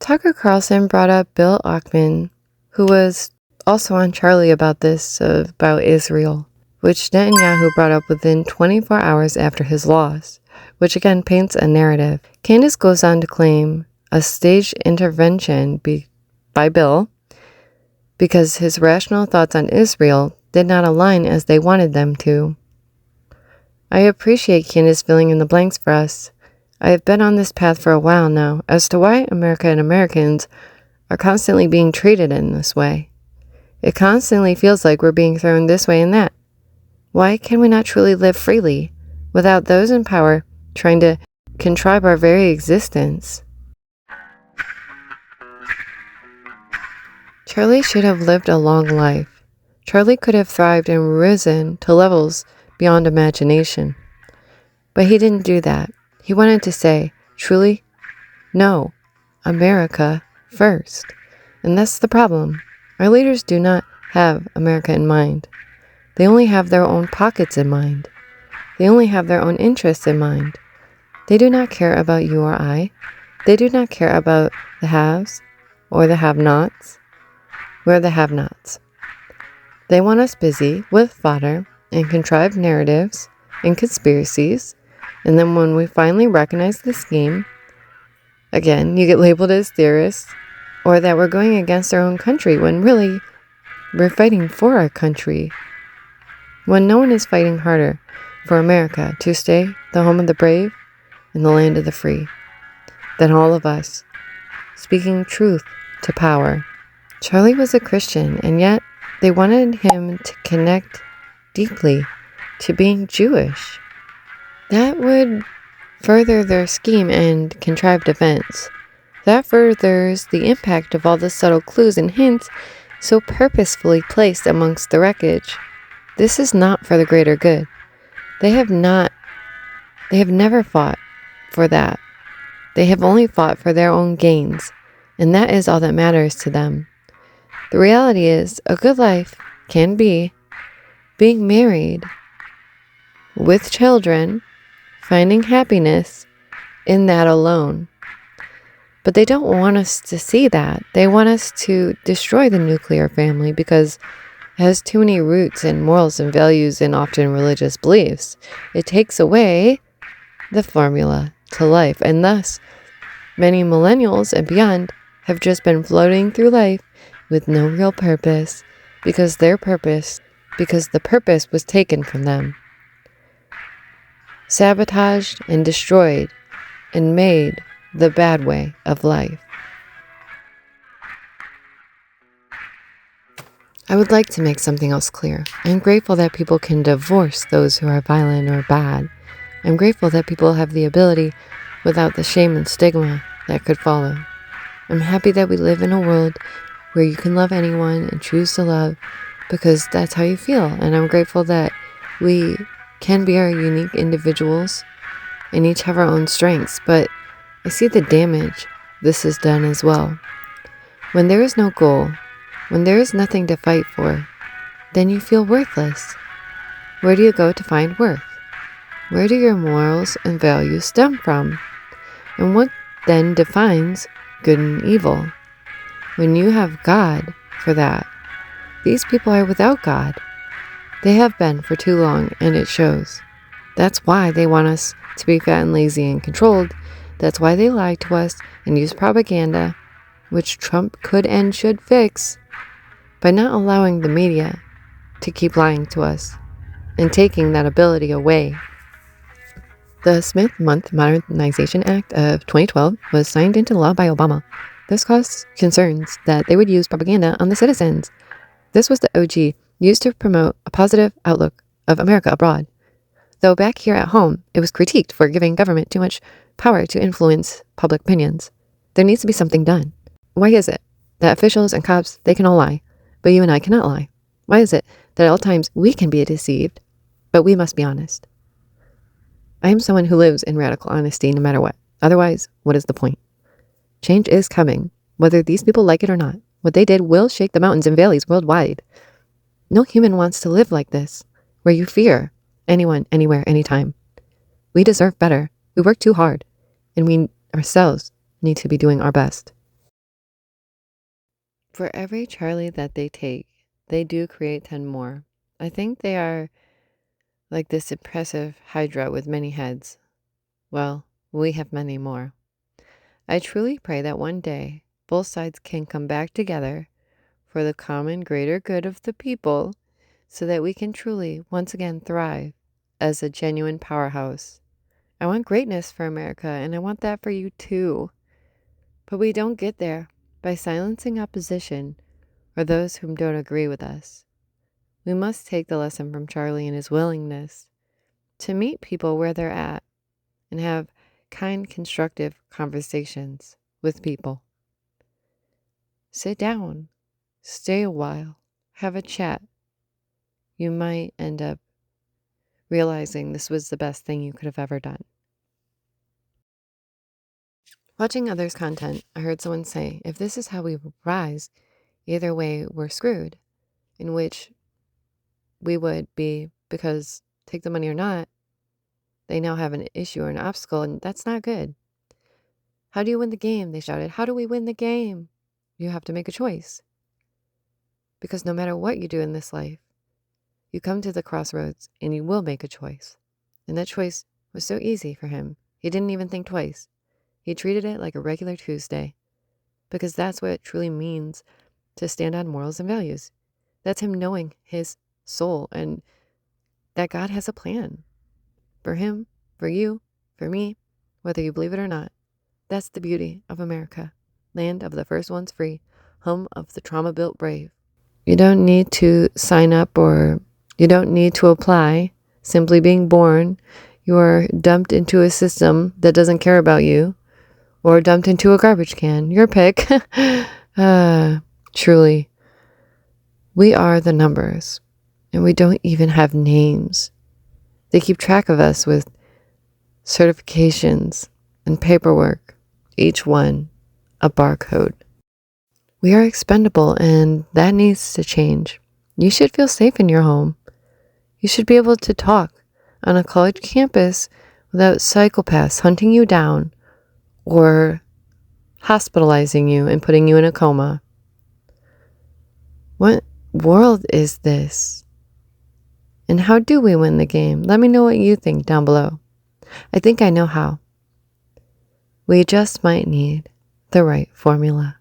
Tucker Carlson brought up Bill Ackman, who was also on Charlie about this, about Israel, which Netanyahu brought up within 24 hours after his loss, which again paints a narrative. CANDIS goes on to claim a staged intervention by Bill because his rational thoughts on Israel did not align as they wanted them to. I appreciate CANDIS filling in the blanks for us. I have been on this path for a while now as to why America and Americans are constantly being treated in this way. It constantly feels like we're being thrown this way and that. Why can we not truly live freely without those in power trying to contrive our very existence? Charlie should have lived a long life. Charlie could have thrived and risen to levels beyond imagination. But he didn't do that. He wanted to say, truly, no, America first. And that's the problem. Our leaders do not have America in mind. They only have their own pockets in mind. They only have their own interests in mind. They do not care about you or I. They do not care about the haves or the have-nots. We're the have-nots. They want us busy with fodder and contrived narratives and conspiracies, and then when we finally recognize the scheme, again, you get labeled as theorists, or that we're going against our own country, when really, we're fighting for our country. When no one is fighting harder for America to stay the home of the brave and the land of the free than all of us, speaking truth to power. Charlie was a Christian, and yet they wanted him to connect deeply to being Jewish. That would further their scheme and contrived events. That furthers the impact of all the subtle clues and hints so purposefully placed amongst the wreckage. This is not for the greater good. They have never fought for that. They have only fought for their own gains, and that is all that matters to them. The reality is, a good life can be being married, with children, finding happiness in that alone. But they don't want us to see that. They want us to destroy the nuclear family because it has too many roots and morals and values and often religious beliefs. It takes away the formula to life, and thus many millennials and beyond have just been floating through life with no real purpose because the purpose was taken from them, sabotaged and destroyed and made the bad way of life. I would like to make something else clear. I'm grateful that people can divorce those who are violent or bad. I'm grateful that people have the ability without the shame and stigma that could follow. I'm happy that we live in a world where you can love anyone and choose to love because that's how you feel. And I'm grateful that we can be our unique individuals and each have our own strengths. But I see the damage this has done as well. When there is no goal, when there is nothing to fight for, then you feel worthless. Where do you go to find worth? Where do your morals and values stem from? And what then defines good and evil? When you have God for that, these people are without God. They have been for too long, and it shows. That's why they want us to be fat and lazy and controlled. That's why they lie to us and use propaganda, which Trump could and should fix by not allowing the media to keep lying to us and taking that ability away. The Smith-Month Modernization Act of 2012 was signed into law by Obama. This caused concerns that they would use propaganda on the citizens. This was the OG used to promote a positive outlook of America abroad. Though back here at home, it was critiqued for giving government too much power to influence public opinions. There needs to be something done. Why is it that officials and cops, they can all lie, but you and I cannot lie? Why is it that at all times we can be deceived, but we must be honest? I am someone who lives in radical honesty no matter what. Otherwise, what is the point? Change is coming, whether these people like it or not. What they did will shake the mountains and valleys worldwide. No human wants to live like this, where you fear anyone, anywhere, anytime. We deserve better. We work too hard, and we ourselves need to be doing our best. For every Charlie that they take, they do create 10 more. I think they are like this impressive hydra with many heads. Well, we have many more. I truly pray that one day both sides can come back together for the common greater good of the people so that we can truly once again thrive as a genuine powerhouse. I want greatness for America, and I want that for you too. But we don't get there by silencing opposition or those whom don't agree with us. We must take the lesson from Charlie and his willingness to meet people where they're at and have kind, constructive conversations with people. Sit down, stay a while, have a chat. You might end up realizing this was the best thing you could have ever done. Watching others' content, I heard someone say, if this is how we rise, either way we're screwed, in which we would be, because take the money or not, they now have an issue or an obstacle, and that's not good. How do you win the game? They shouted. How do we win the game? You have to make a choice. Because no matter what you do in this life, you come to the crossroads and you will make a choice. And that choice was so easy for him. He didn't even think twice. He treated it like a regular Tuesday. Because that's what it truly means to stand on morals and values. That's him knowing his soul and that God has a plan for him, for you, for me, whether you believe it or not. That's the beauty of America. Land of the first ones free, home of the trauma-built brave. You don't need to sign up or you don't need to apply. Simply being born, you are dumped into a system that doesn't care about you or dumped into a garbage can. Your pick. Truly, we are the numbers and we don't even have names. They keep track of us with certifications and paperwork, each one a barcode. We are expendable, and that needs to change. You should feel safe in your home. You should be able to talk on a college campus without psychopaths hunting you down or hospitalizing you and putting you in a coma. What world is this? And how do we win the game? Let me know what you think down below. I think I know how. We just might need the right formula.